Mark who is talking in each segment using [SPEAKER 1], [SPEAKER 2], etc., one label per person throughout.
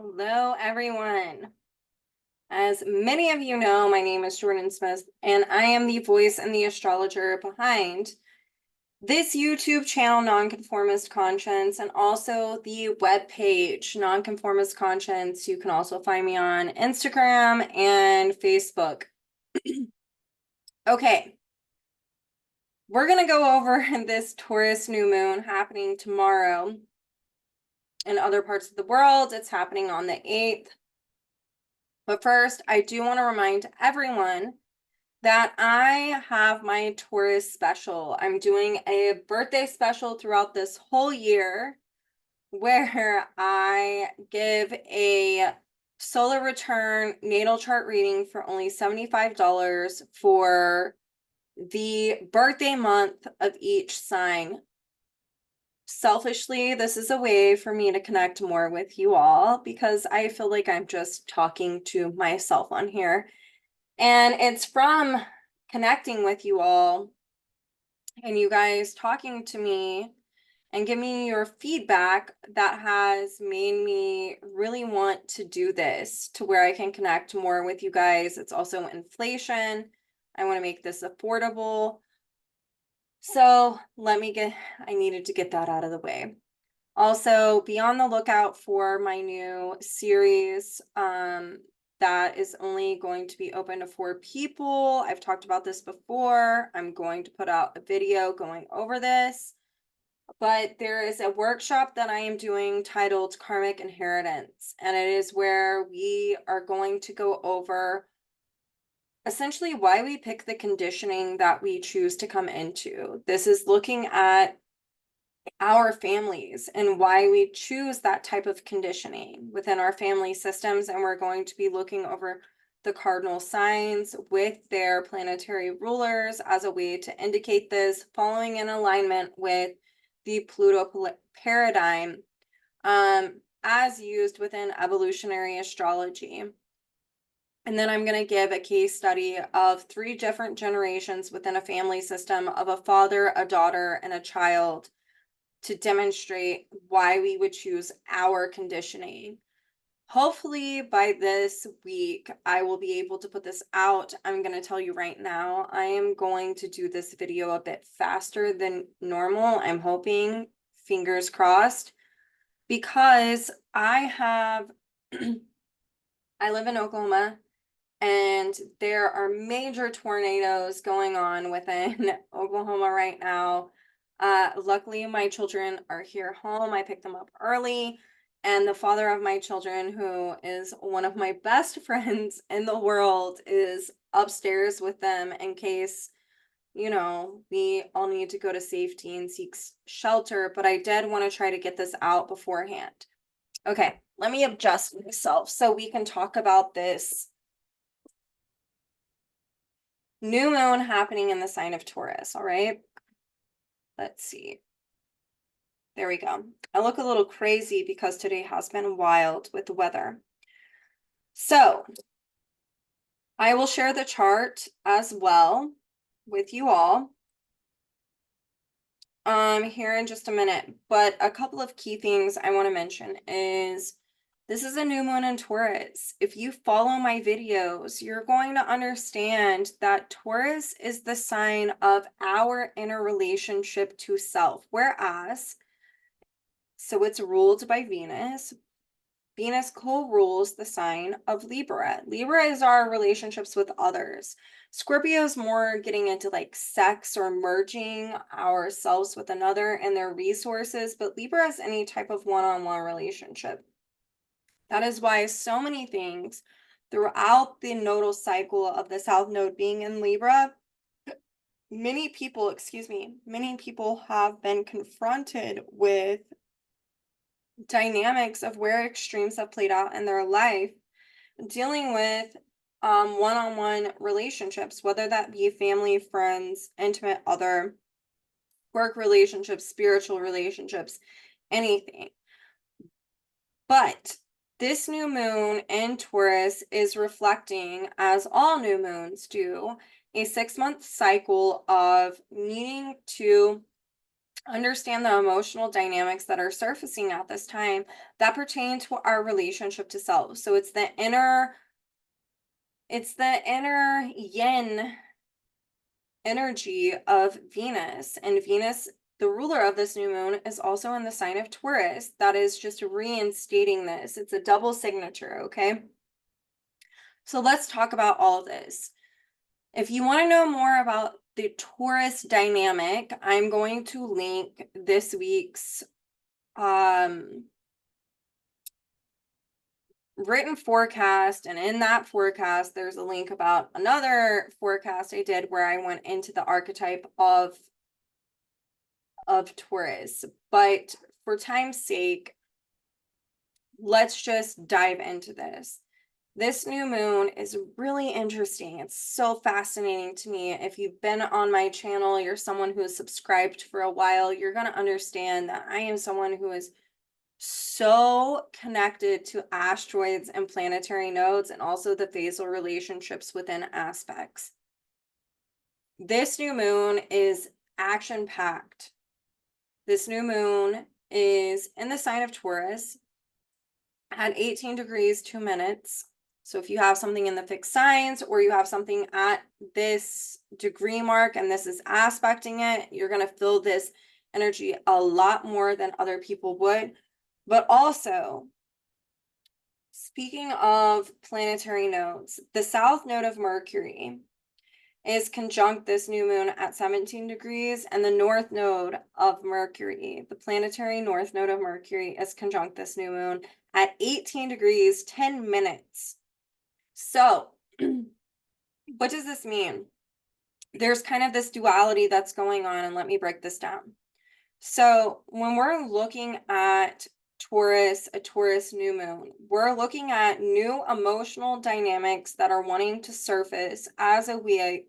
[SPEAKER 1] Hello, everyone. As many of you know, my name is Jordyn Smith, and I am the voice and the astrologer behind this YouTube channel, Nonconformist Conscience, and also the webpage, Nonconformist Conscience. You can also find me on Instagram and Facebook. Okay, we're going to go over this Taurus New Moon happening tomorrow in other parts of the world. It's happening on the 8th. But first, I do want to remind everyone that I have my Taurus special. I'm doing a birthday special throughout this whole year where I give a solar return natal chart reading for only $75 for the birthday month of each sign. Selfishly, this is a way for me to connect more with you all because I feel like I'm just talking to myself on here. And it's from connecting with you all and you guys talking to me and giving me your feedback that has made me really want to do this to where I can connect more with you guys. It's also inflation. I want to make this affordable. So I needed to get that out of the way. Also, be on the lookout for my new series that is only going to be open to 4 people. I've talked about this before. I'm going to put out a video going over this. But there is a workshop that I am doing titled Karmic Inheritance, and it is where we are going to go over essentially why we pick the conditioning that we choose to come into. This is looking at our families and why we choose that type of conditioning within our family systems. And we're going to be looking over the cardinal signs with their planetary rulers as a way to indicate this, following in alignment with the Pluto paradigm as used within evolutionary astrology. And then I'm going to give a case study of 3 different generations within a family system of a father, a daughter, and a child to demonstrate why we would choose our conditioning. Hopefully by this week, I will be able to put this out. I'm going to tell you right now, I am going to do this video a bit faster than normal. I'm hoping, fingers crossed, because I live in Oklahoma, and there are major tornadoes going on within Oklahoma right now. Luckily, my children are here home. I picked them up early, and the father of my children, who is one of my best friends in the world, is upstairs with them in case, we all need to go to safety and seek shelter. But I did want to try to get this out beforehand. Okay, let me adjust myself so we can talk about this new moon happening in the sign of Taurus, all right? Let's see. There we go. I look a little crazy because today has been wild with the weather. So I will share the chart as well with you all here in just a minute. But a couple of key things I want to mention is this is a new moon in Taurus. If you follow my videos, you're going to understand that Taurus is the sign of our inner relationship to self, whereas, so it's ruled by Venus. Venus co-rules the sign of Libra. Libra is our relationships with others. Scorpio is more getting into like sex or merging ourselves with another and their resources, but Libra is any type of one-on-one relationship. That is why so many things throughout the nodal cycle of the South Node being in Libra, many people have been confronted with dynamics of where extremes have played out in their life, dealing with one-on-one relationships, whether that be family, friends, intimate other, work relationships, spiritual relationships, anything. But this new moon in Taurus is reflecting, as all new moons do, a 6-month cycle of needing to understand the emotional dynamics that are surfacing at this time that pertain to our relationship to self. So it's the inner yin energy of Venus. And Venus, the ruler of this new moon, is also in the sign of Taurus. That is just reinstating this. It's a double signature, okay? So let's talk about all of this. If you want to know more about the Taurus dynamic, I'm going to link this week's written forecast, and in that forecast there's a link about another forecast I did where I went into the archetype of Taurus. But for time's sake, let's just dive into this. This new moon is really interesting. It's so fascinating to me. If you've been on my channel, you're someone who is subscribed for a while, you're going to understand that I am someone who is so connected to asteroids and planetary nodes, and also the phasal relationships within aspects. This new moon is action-packed. This new moon is in the sign of Taurus at 18 degrees 2 minutes. So if you have something in the fixed signs, or you have something at this degree mark and this is aspecting it, you're going to feel this energy a lot more than other people would. But also, speaking of planetary nodes, the south node of Mercury is conjunct this new moon at 17 degrees, and the north node of Mercury, the planetary north node of Mercury, is conjunct this new moon at 18 degrees 10 minutes. So what does this mean? There's kind of this duality that's going on, and let me break this down. So when we're looking at Taurus, a Taurus new moon, we're looking at new emotional dynamics that are wanting to surface as a way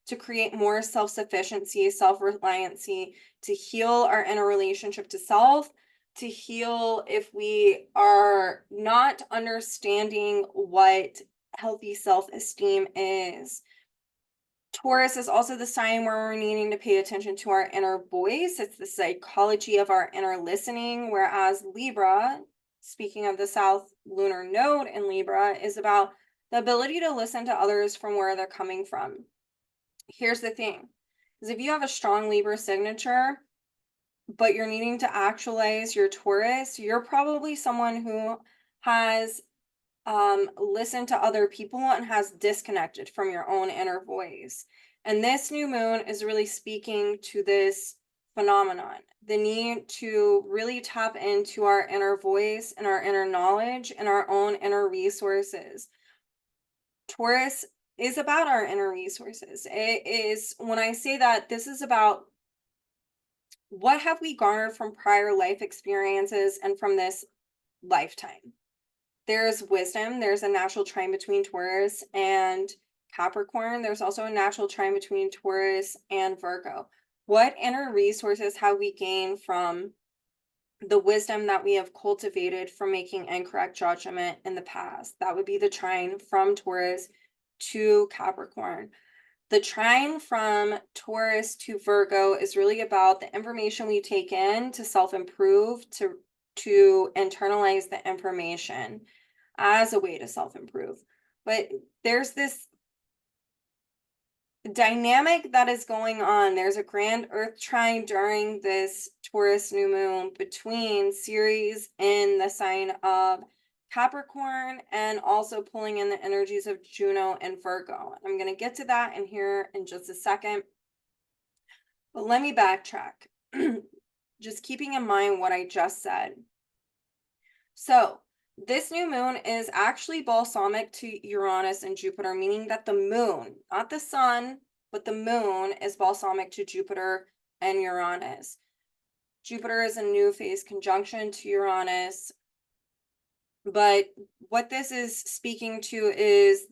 [SPEAKER 1] to create more self-sufficiency, self-reliancy, to heal our inner relationship to self, to heal if we are not understanding what healthy self-esteem is. Taurus is also the sign where we're needing to pay attention to our inner voice. It's the psychology of our inner listening, whereas Libra, speaking of the South lunar node in Libra, is about the ability to listen to others from where they're coming from. Here's the thing, is if you have a strong Libra signature, but you're needing to actualize your Taurus, you're probably someone who has listened to other people and has disconnected from your own inner voice. And this new moon is really speaking to this phenomenon, the need to really tap into our inner voice and our inner knowledge and our own inner resources. Taurus is about our inner resources. It is, when I say that, this is about what have we garnered from prior life experiences and from this lifetime. There's wisdom. There's a natural trine between Taurus and Capricorn. There's also a natural trine between Taurus and Virgo. What inner resources have we gained from the wisdom that we have cultivated from making incorrect judgment in the past? That would be the trine from Taurus to Capricorn. The trine from Taurus to Virgo is really about the information we take in to self-improve, to internalize the information as a way to self-improve. But there's this dynamic that is going on. There's a grand earth trine during this Taurus new moon between Ceres in the sign of Capricorn and also pulling in the energies of Juno and Virgo. I'm going to get to that in here in just a second. But let me backtrack. Just keeping in mind what I just said. So this new moon is actually balsamic to Uranus and Jupiter, meaning that the moon, not the sun, but the moon is balsamic to Jupiter and Uranus. Jupiter is a new phase conjunction to Uranus. But what this is speaking to is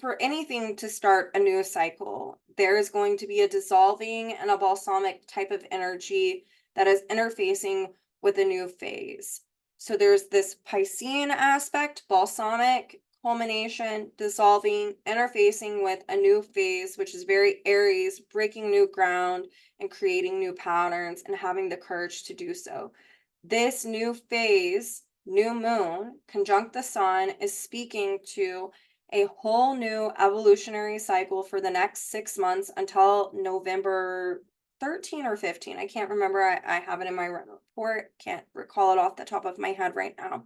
[SPEAKER 1] for anything to start a new cycle, there is going to be a dissolving and a balsamic type of energy that is interfacing with a new phase. So there's this Piscean aspect, balsamic, culmination, dissolving, interfacing with a new phase, which is very Aries, breaking new ground and creating new patterns and having the courage to do so. This new phase, new moon, conjunct the sun, is speaking to a whole new evolutionary cycle for the next 6 months until November 13 or 15. I can't remember. I have it in my report. Can't recall it off the top of my head right now.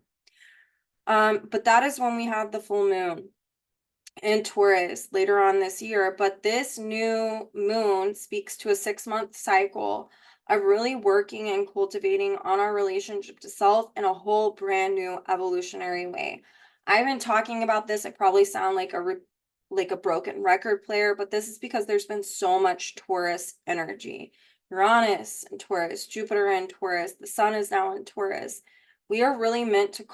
[SPEAKER 1] But that is when we have the full moon in Taurus later on this year. But this new moon speaks to a 6-month cycle of really working and cultivating on our relationship to self in a whole brand new evolutionary way. I've been talking about this. I probably sound like a broken record player, but this is because there's been so much Taurus energy. Uranus and Taurus, Jupiter and Taurus, the sun is now in Taurus. We are really meant to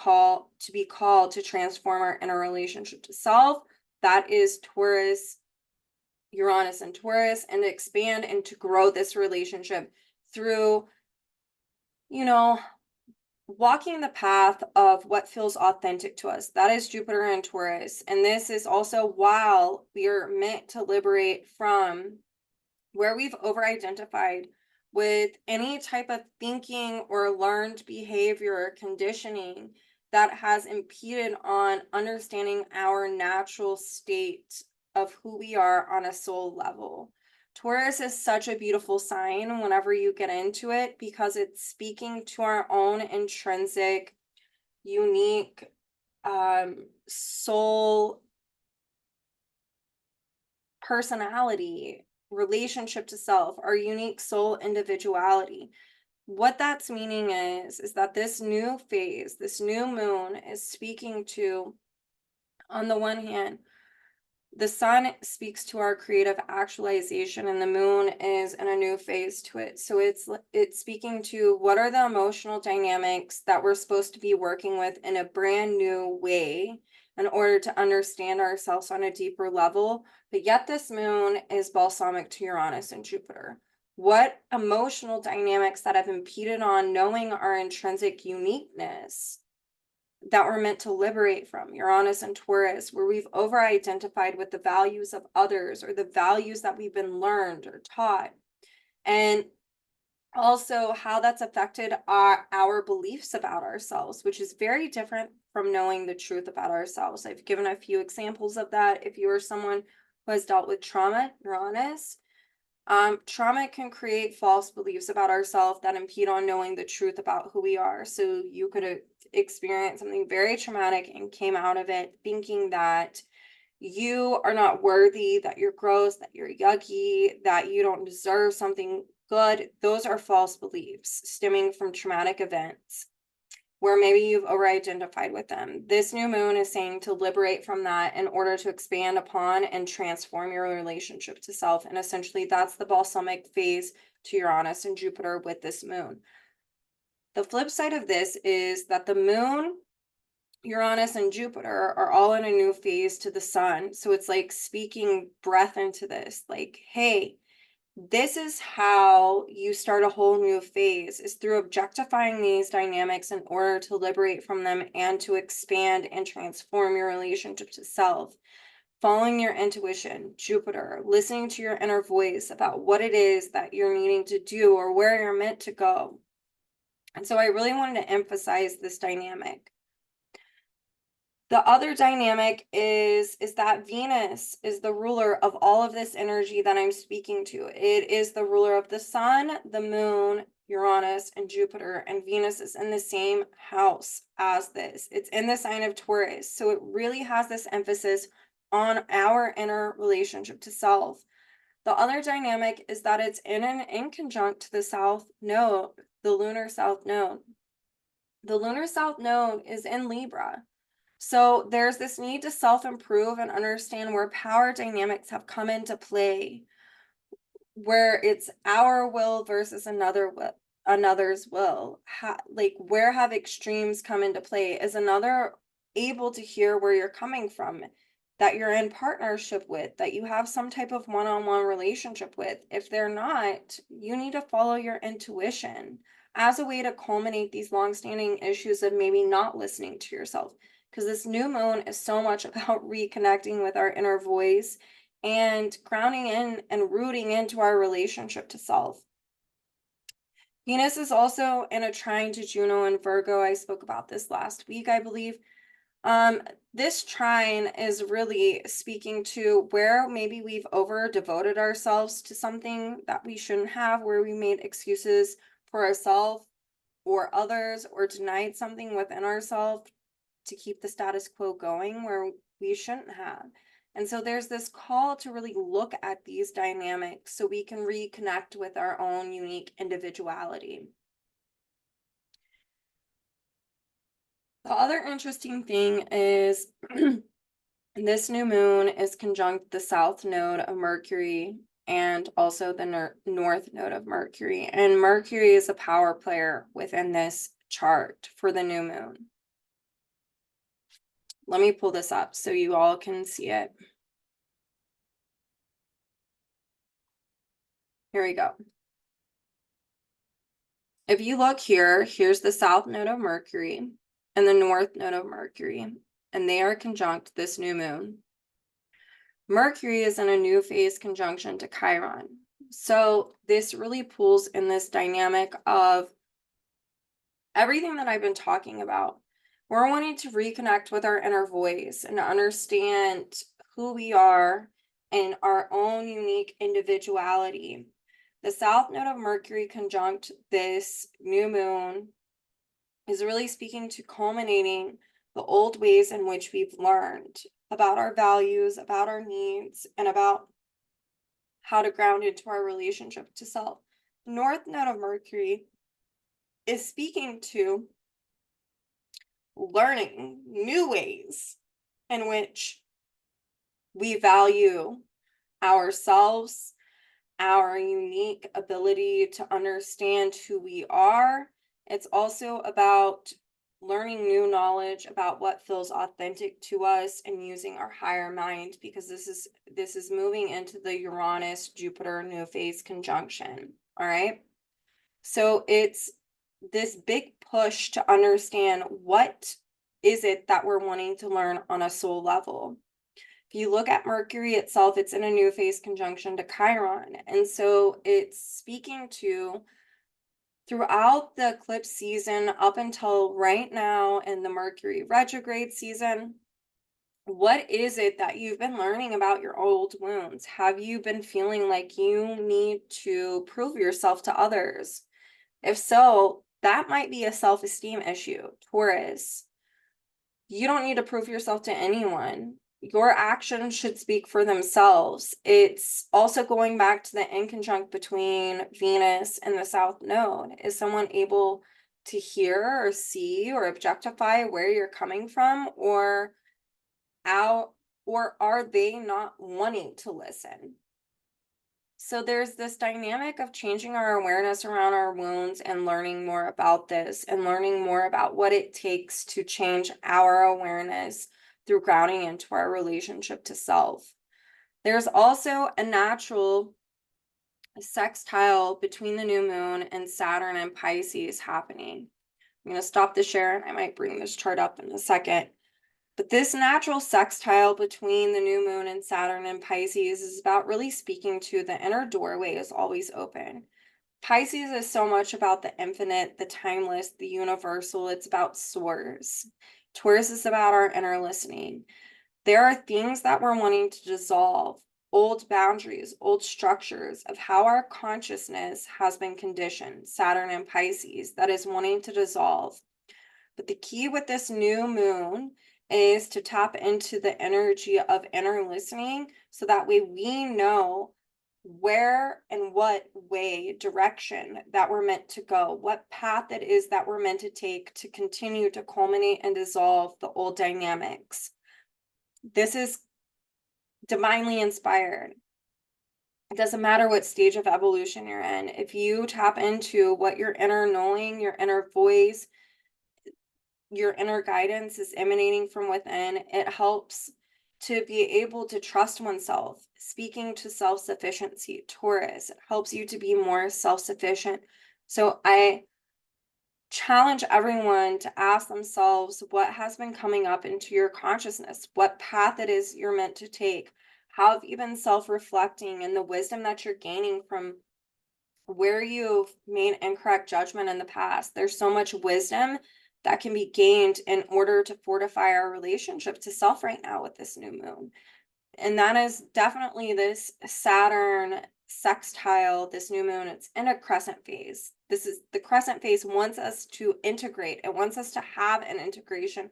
[SPEAKER 1] be called to transform our inner relationship to self. That is Taurus, Uranus and Taurus, and to expand and to grow this relationship through, walking the path of what feels authentic to us. That is Jupiter and Taurus. And this is also while we are meant to liberate from where we've over-identified with any type of thinking or learned behavior or conditioning that has impeded on understanding our natural state of who we are on a soul level. Taurus is such a beautiful sign whenever you get into it because it's speaking to our own intrinsic, unique soul personality, relationship to self, our unique soul individuality. What that's meaning is that this new phase, this new moon is speaking to, on the one hand, the sun speaks to our creative actualization and the moon is in a new phase to it. So it's speaking to what are the emotional dynamics that we're supposed to be working with in a brand new way in order to understand ourselves on a deeper level. But yet this moon is balsamic to Uranus and Jupiter. What emotional dynamics that have impeded on knowing our intrinsic uniqueness that we're meant to liberate from, Uranus and Taurus, where we've over-identified with the values of others or the values that we've been learned or taught, and also how that's affected our beliefs about ourselves, which is very different from knowing the truth about ourselves. I've given a few examples of that. If you are someone who has dealt with trauma, Uranus, trauma can create false beliefs about ourselves that impede on knowing the truth about who we are. So you could experience something very traumatic and came out of it thinking that you are not worthy, that you're gross, that you're yucky, that you don't deserve something good. Those are false beliefs stemming from traumatic events where maybe you've over-identified with them. This new moon is saying to liberate from that in order to expand upon and transform your relationship to self. And essentially that's the balsamic phase to Uranus and Jupiter with this moon. The flip side of this is that the moon, Uranus and Jupiter are all in a new phase to the sun. So it's like speaking breath into this, like, hey, this is how you start a whole new phase, is through objectifying these dynamics in order to liberate from them and to expand and transform your relationship to self. Following your intuition, Jupiter, listening to your inner voice about what it is that you're needing to do or where you're meant to go. And so I really wanted to emphasize this dynamic. The other dynamic is that Venus is the ruler of all of this energy that I'm speaking to. It is the ruler of the sun, the moon, Uranus, and Jupiter, and Venus is in the same house as this. It's in the sign of Taurus. So it really has this emphasis on our inner relationship to self. The other dynamic is that it's in conjunct to the south node, the lunar south node. The lunar south node is in Libra. So there's this need to self-improve and understand where power dynamics have come into play, where it's our will versus another's will. Where have extremes come into play? Is another able to hear where you're coming from, that you're in partnership with, that you have some type of one-on-one relationship with? If they're not, you need to follow your intuition as a way to culminate these long-standing issues of maybe not listening to yourself. because this new moon is so much about reconnecting with our inner voice and grounding in and rooting into our relationship to self. Venus is also in a trine to Juno and Virgo. I spoke about this last week, I believe. This trine is really speaking to where maybe we've over devoted ourselves to something that we shouldn't have, where we made excuses for ourselves or others, or denied something within ourselves to keep the status quo going where we shouldn't have. And so there's this call to really look at these dynamics so we can reconnect with our own unique individuality. The other interesting thing is this new moon is conjunct the south node of Mercury and also the north node of Mercury. And Mercury is a power player within this chart for the new moon. Let me pull this up so you all can see it. Here we go. If you look here, here's the south node of Mercury and the north node of Mercury, and they are conjunct this new moon. Mercury is in a new phase conjunction to Chiron. So this really pulls in this dynamic of everything that I've been talking about. We're wanting to reconnect with our inner voice and understand who we are and our own unique individuality. The south node of Mercury conjunct this new moon is really speaking to culminating the old ways in which we've learned about our values, about our needs, and about how to ground into our relationship to self. The north node of Mercury is speaking to learning new ways in which we value ourselves, our unique ability to understand who we are. It's also about learning new knowledge about what feels authentic to us and using our higher mind, because this is moving into the Uranus Jupiter new phase conjunction. All right, so it's this big push to understand what is it that we're wanting to learn on a soul level. If you look at Mercury itself, it's in a new phase conjunction to Chiron, and so it's speaking to, throughout the eclipse season up until right now in the Mercury retrograde season, what is it that you've been learning about your old wounds? Have you been feeling like you need to prove yourself to others? If so, that might be a self-esteem issue, Taurus. You don't need to prove yourself to anyone. Your actions should speak for themselves. It's also going back to the inconjunct between Venus and the South Node. Is someone able to hear or see or objectify where you're coming from, or are they not wanting to listen? So there's this dynamic of changing our awareness around our wounds and learning more about this and learning more about what it takes to change our awareness through grounding into our relationship to self. There's also a natural sextile between the new moon and Saturn and Pisces happening. I'm going to stop the share and I might bring this chart up in a second. But this natural sextile between the new moon and Saturn and Pisces is about really speaking to the inner doorway is always open. Pisces is so much about the infinite, the timeless, the universal. It's about source. Taurus is about our inner listening. There are things that we're wanting to dissolve, old boundaries, old structures of how our consciousness has been conditioned, Saturn and Pisces, that is wanting to dissolve. But the key with this new moon is to tap into the energy of inner listening so that way we know where and what way, direction that we're meant to go, what path it is that we're meant to take to continue to culminate and dissolve the old dynamics. This is divinely inspired. It doesn't matter what stage of evolution you're in. If you tap into what your inner knowing, your inner voice, your inner guidance is emanating from within, it helps to be able to trust oneself. Speaking to self-sufficiency, Taurus, it helps you to be more self-sufficient. So I challenge everyone to ask themselves what has been coming up into your consciousness, what path it is you're meant to take. How have you been self-reflecting, and the wisdom that you're gaining from where you've made incorrect judgment in the past? There's so much wisdom that can be gained in order to fortify our relationship to self right now with this new moon. And that is definitely this Saturn sextile, this new moon. It's in a crescent phase. This is the crescent phase wants us to integrate. It wants us to have an integration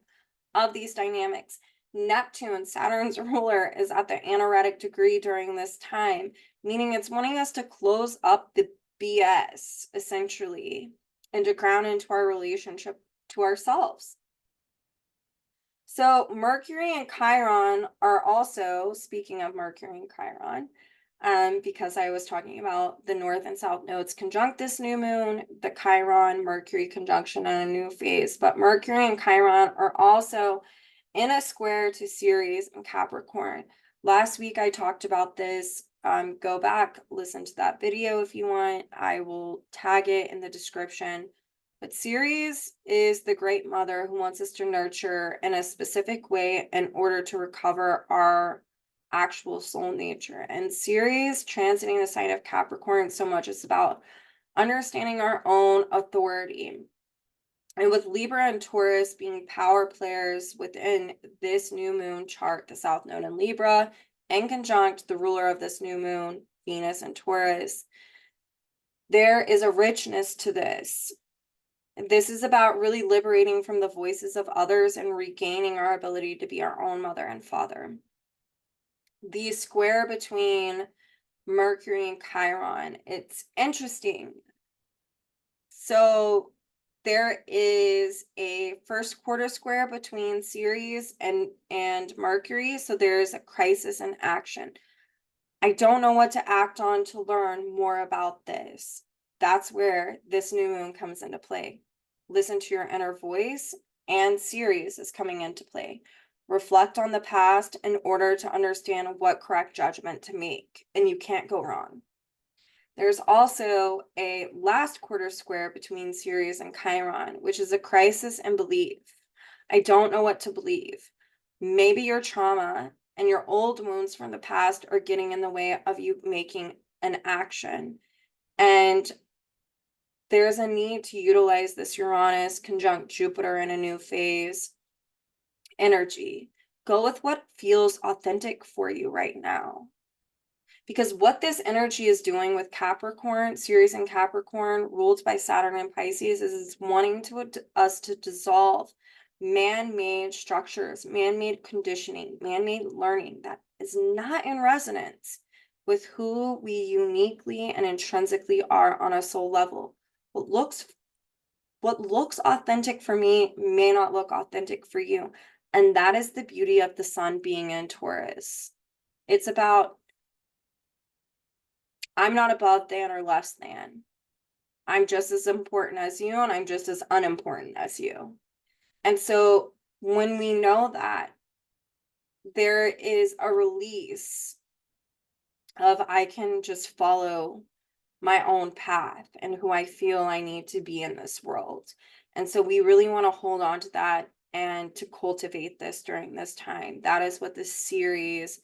[SPEAKER 1] of these dynamics. Neptune, Saturn's ruler, is at the anaretic degree during this time, meaning it's wanting us to close up the BS, essentially, and to ground into our relationship to ourselves. So Mercury and Chiron are also, speaking of Mercury and Chiron, because I was talking about the North and South nodes conjunct this new moon, the Chiron Mercury conjunction in a new phase, but Mercury and Chiron are also in a square to Ceres and Capricorn. Last week I talked about this. Go back, listen to that video if you want. I will tag it in the description. But Ceres is the great mother who wants us to nurture in a specific way in order to recover our actual soul nature. And Ceres transiting the sign of Capricorn so much is about understanding our own authority. And with Libra and Taurus being power players within this new moon chart, the South Node in Libra, in conjunct the ruler of this new moon, Venus and Taurus, there is a richness to this. This is about really liberating from the voices of others and regaining our ability to be our own mother and father. The square between Mercury and Chiron, it's interesting. So there is a first quarter square between Ceres and Mercury. So there's a crisis in action. I don't know what to act on to learn more about this. That's where this new moon comes into play. Listen to your inner voice, and Ceres is coming into play. Reflect on the past in order to understand what correct judgment to make, and you can't go wrong. There's also a last quarter square between Ceres and Chiron, which is a crisis in belief. I don't know what to believe. Maybe your trauma and your old wounds from the past are getting in the way of you making an action. And there's a need to utilize this Uranus conjunct Jupiter in a new phase energy. Go with what feels authentic for you right now. Because what this energy is doing with Capricorn, Ceres and Capricorn, ruled by Saturn and Pisces, is it's wanting us to dissolve man-made structures, man-made conditioning, man-made learning that is not in resonance with who we uniquely and intrinsically are on a soul level. What looks authentic for me may not look authentic for you. And that is the beauty of the sun being in Taurus. It's about, I'm not above than or less than. I'm just as important as you, and I'm just as unimportant as you. And so when we know that, there is a release of I can just follow my own path and who I feel I need to be in this world. And so we really want to hold on to that and to cultivate this during this time. That is what this series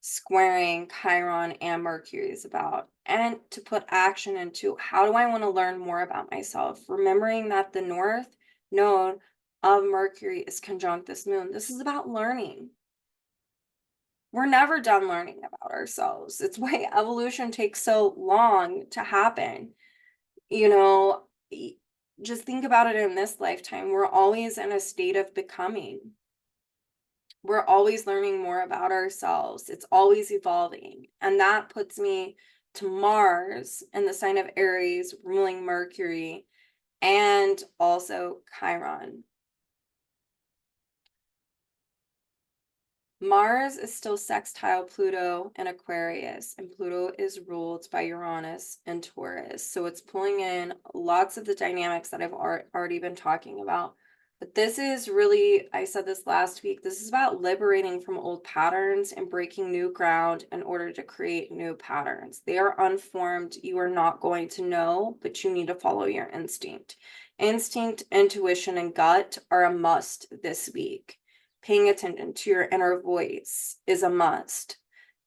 [SPEAKER 1] squaring Chiron and Mercury is about. And to put action into, how do I want to learn more about myself? Remembering that the North Node of Mercury is conjunct this moon. This is about learning. We're never done learning about ourselves. It's why evolution takes so long to happen. You know, just think about it in this lifetime. We're always in a state of becoming. We're always learning more about ourselves. It's always evolving. And that puts me to Mars in the sign of Aries, ruling Mercury, and also Chiron. Mars is still sextile Pluto in Aquarius, and Pluto is ruled by Uranus and Taurus. So it's pulling in lots of the dynamics that I've already been talking about. But this is really, I said this last week, this is about liberating from old patterns and breaking new ground in order to create new patterns. They are unformed. You are not going to know, but you need to follow your instinct. Instinct, intuition, and gut are a must this week. Paying attention to your inner voice is a must.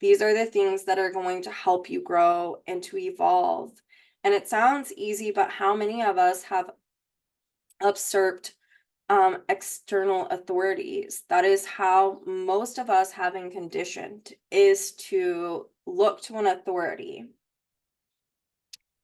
[SPEAKER 1] These are the things that are going to help you grow and to evolve. And it sounds easy, but how many of us have usurped external authorities? That is how most of us have been conditioned, is to look to an authority.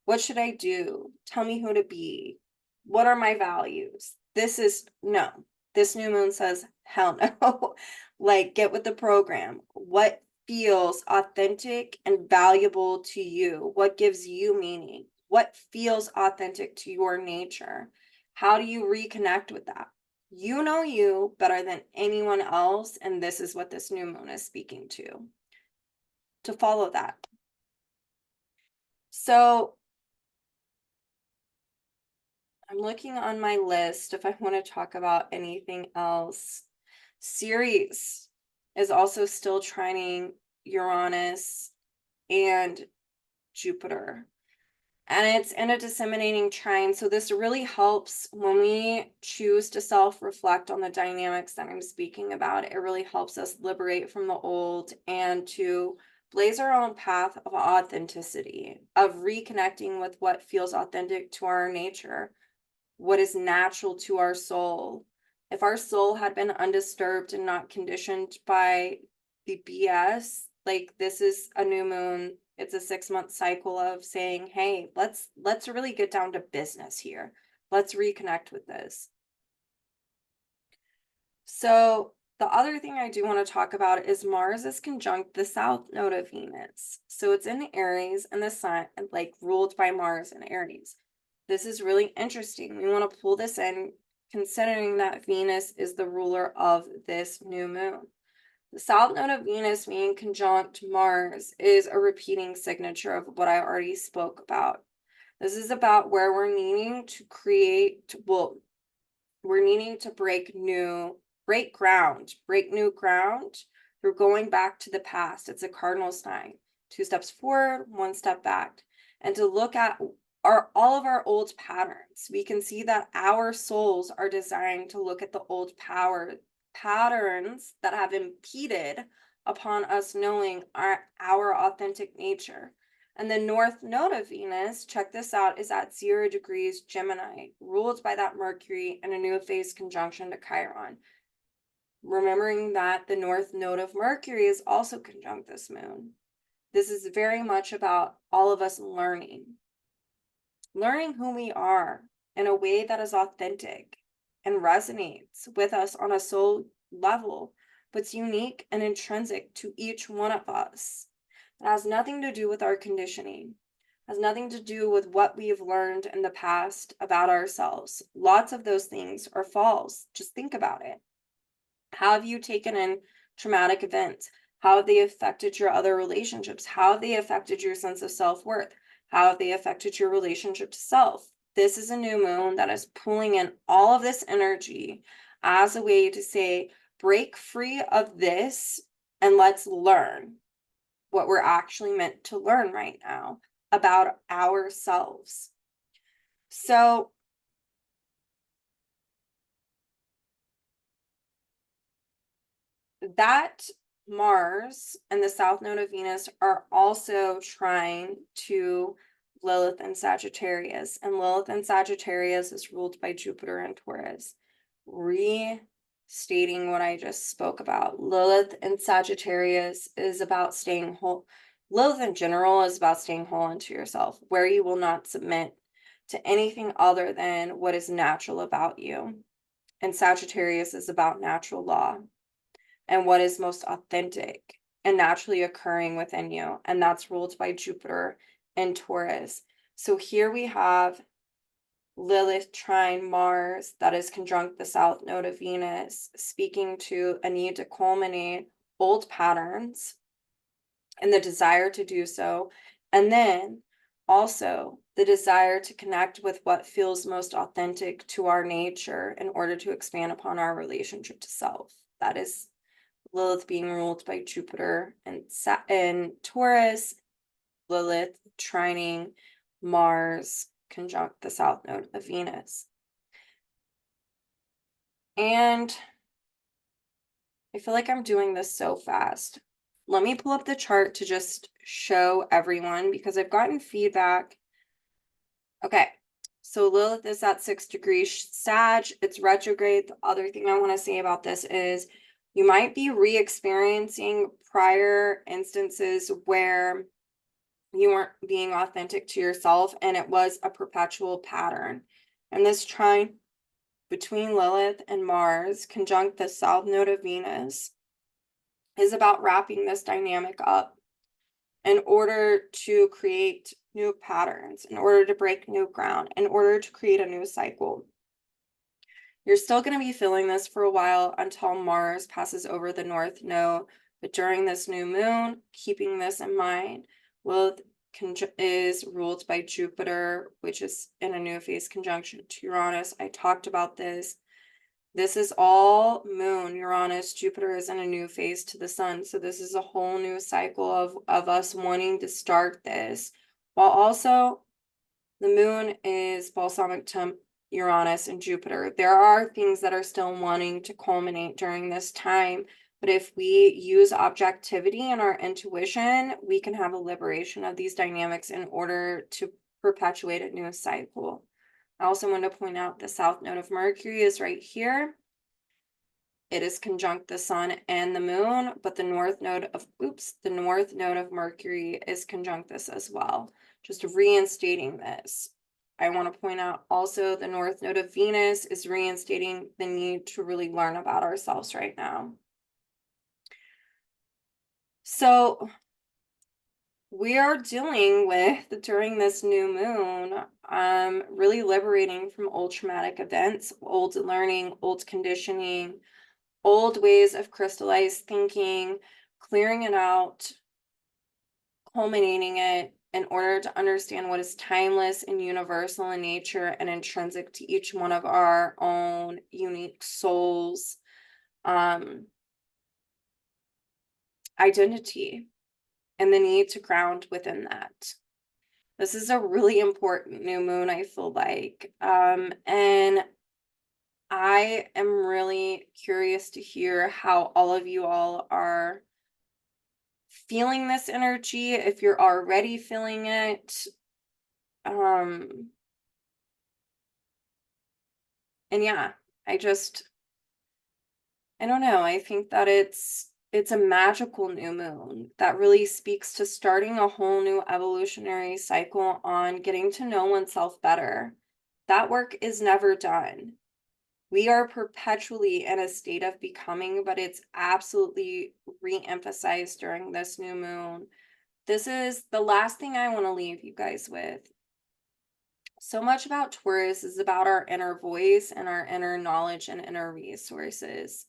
[SPEAKER 1] What should I do? Tell me who to be. What are my values? This new moon says, hell no. Like, get with the program. What feels authentic and valuable to you? What gives you meaning? What feels authentic to your nature? How do you reconnect with that? You know you better than anyone else, and this is what this new moon is speaking to follow that. So I'm looking on my list if I want to talk about anything else. Ceres is also still trining Uranus and Jupiter. And it's in a disseminating trine. So this really helps when we choose to self-reflect on the dynamics that I'm speaking about. It really helps us liberate from the old and to blaze our own path of authenticity, of reconnecting with what feels authentic to our nature, what is natural to our soul. If our soul had been undisturbed and not conditioned by the BS, like, this is a new moon, it's a 6-month cycle of saying, hey, let's really get down to business here. Let's reconnect with this. So the other thing I do want to talk about is Mars is conjunct the south node of Venus. So it's in Aries, and the sun, like, ruled by Mars in Aries. This is really interesting. We want to pull this in, considering that Venus is the ruler of this new moon. The south node of Venus being conjunct Mars is a repeating signature of what I already spoke about. This is about where we're needing to create, well, we're needing to break new ground through going back to the past. It's a cardinal sign. 2 steps forward, 1 step back. And to look at all of our old patterns. We can see that our souls are designed to look at the old patterns that have impeded upon us knowing our authentic nature. And the north node of Venus, check this out, is at 0 degrees Gemini, ruled by that Mercury and a new phase conjunction to Chiron. Remembering that the north node of Mercury is also conjunct this moon. This is very much about all of us learning who we are in a way that is authentic and resonates with us on a soul level, what's unique and intrinsic to each one of us. It has nothing to do with our conditioning. It has nothing to do with what we've learned in the past about ourselves. Lots of those things are false. Just think about it. How have you taken in traumatic events? How have they affected your other relationships? How have they affected your sense of self-worth? How have they affected your relationship to self? This is a new moon that is pulling in all of this energy as a way to say, break free of this and let's learn what we're actually meant to learn right now about ourselves. So that Mars and the south node of Venus are also trying to Lilith and Sagittarius. And Lilith and Sagittarius is ruled by Jupiter and Taurus. Restating what I just spoke about. Lilith and Sagittarius is about staying whole. Lilith in general is about staying whole into yourself, where you will not submit to anything other than what is natural about you. And Sagittarius is about natural law and what is most authentic and naturally occurring within you. And that's ruled by Jupiter and Taurus. So here we have Lilith trine Mars that is conjunct the south node of Venus, speaking to a need to culminate old patterns and the desire to do so. And then Also, the desire to connect with what feels most authentic to our nature in order to expand upon our relationship to self. That is Lilith being ruled by Jupiter and Taurus, Lilith trining Mars conjunct the south node of Venus. And I feel like I'm doing this so fast. Let me pull up the chart to just show everyone because I've gotten feedback. Okay, so Lilith is at 6 degrees Sag. It's retrograde. The other thing I want to say about this is you might be re-experiencing prior instances where you weren't being authentic to yourself and it was a perpetual pattern. And this trine between Lilith and Mars conjunct the south node of Venus is about wrapping this dynamic up in order to create new patterns, in order to break new ground, in order to create a new cycle. You're still going to be feeling this for a while until Mars passes over the north node, but during this new moon, keeping this in mind, Lilith is ruled by Jupiter, which is in a new phase conjunction to Uranus. I talked about this. This is all moon, Uranus, Jupiter is in a new phase to the sun. So this is a whole new cycle of us wanting to start this. While also the moon is balsamic to Uranus and Jupiter. There are things that are still wanting to culminate during this time. But if we use objectivity and our intuition, we can have a liberation of these dynamics in order to perpetuate a new cycle. I also want to point out the south node of Mercury is right here. It is conjunct the sun and the moon, but the north node of Mercury is conjunct this as well. Just reinstating this. I want to point out also the north node of Venus is reinstating the need to really learn about ourselves right now. So we are dealing with, during this new moon, really liberating from old traumatic events, old learning, old conditioning, old ways of crystallized thinking, clearing it out, culminating it in order to understand what is timeless and universal in nature and intrinsic to each one of our own unique souls, identity, and the need to ground within that. This is a really important new moon, I feel like. And I am really curious to hear how all of you all are feeling this energy, if you're already feeling it. And yeah, I don't know. I think that it's a magical new moon that really speaks to starting a whole new evolutionary cycle on getting to know oneself better. That work is never done. We are perpetually in a state of becoming, but it's absolutely re-emphasized during this new moon. This is the last thing I want to leave you guys with. So much about Taurus is about our inner voice and our inner knowledge and inner resources.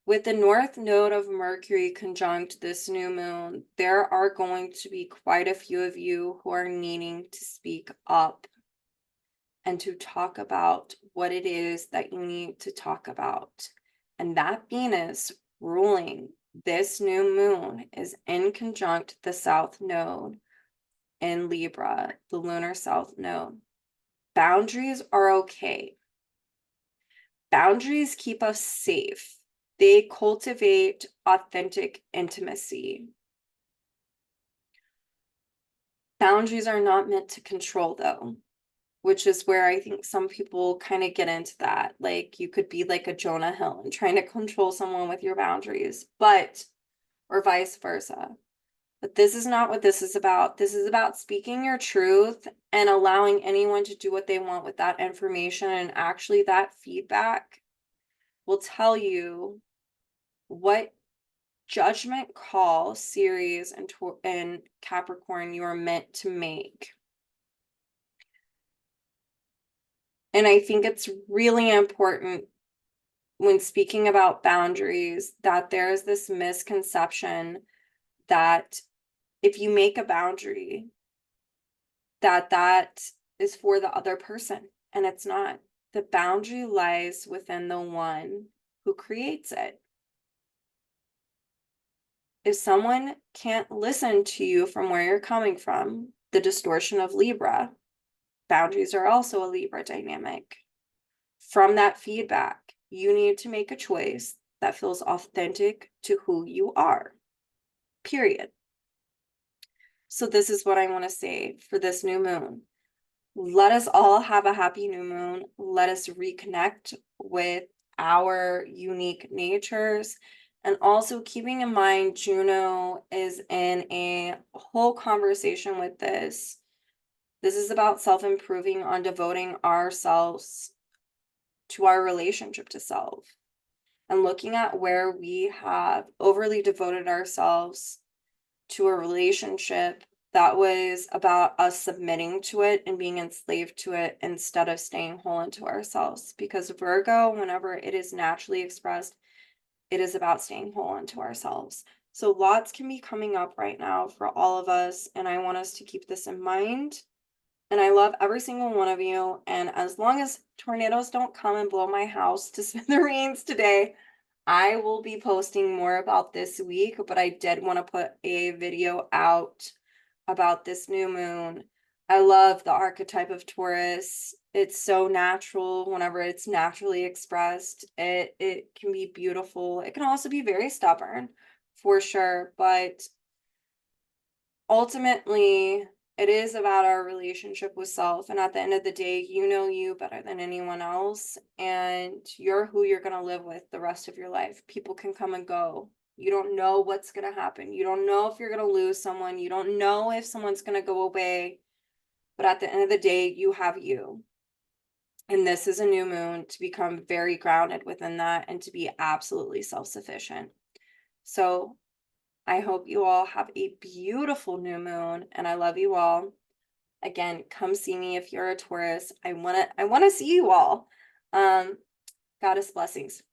[SPEAKER 1] With the north node of Mercury conjunct this new moon, there are going to be quite a few of you who are needing to speak up and to talk about what it is that you need to talk about. And that Venus ruling this new moon is in conjunct the south node in Libra, the lunar south node. Boundaries are okay. Boundaries keep us safe. They cultivate authentic intimacy. Boundaries are not meant to control, though, which is where I think some people kind of get into that. Like you could be like a Jonah Hill and trying to control someone with your boundaries, or vice versa. But this is not what this is about. This is about speaking your truth and allowing anyone to do what they want with that information. And actually that feedback will tell you what judgment call series and Capricorn you are meant to make. And I think it's really important when speaking about boundaries that there's this misconception that if you make a boundary, that is for the other person, and it's not. The boundary lies within the one who creates it. If someone can't listen to you from where you're coming from, the distortion of Libra, boundaries are also a Libra dynamic. From that feedback, you need to make a choice that feels authentic to who you are, period. So this is what I want to say for this new moon. Let us all have a happy new moon. Let us reconnect with our unique natures. And also keeping in mind, Juno is in a whole conversation with this. This is about self-improving, on devoting ourselves to our relationship to self and looking at where we have overly devoted ourselves to a relationship that was about us submitting to it and being enslaved to it instead of staying whole into ourselves. Because Virgo, whenever it is naturally expressed, it is about staying whole into ourselves. So lots can be coming up right now for all of us, and I want us to keep this in mind. And I love every single one of you. And as long as tornadoes don't come and blow my house to smithereens today, I will be posting more about this week, but I did want to put a video out about this new moon. I love the archetype of Taurus. It's so natural whenever it's naturally expressed. It can be beautiful. It can also be very stubborn, for sure, but ultimately it is about our relationship with self. And at the end of the day, you know you better than anyone else, and you're who you're going to live with the rest of your life. People can come and go. You don't know what's going to happen. You don't know if you're going to lose someone. You don't know if someone's going to go away. But at the end of the day, you have you. And this is a new moon to become very grounded within that and to be absolutely self-sufficient. So I hope you all have a beautiful new moon, and I love you all. Again, come see me if you're a Taurus. I want to see you all. Goddess blessings.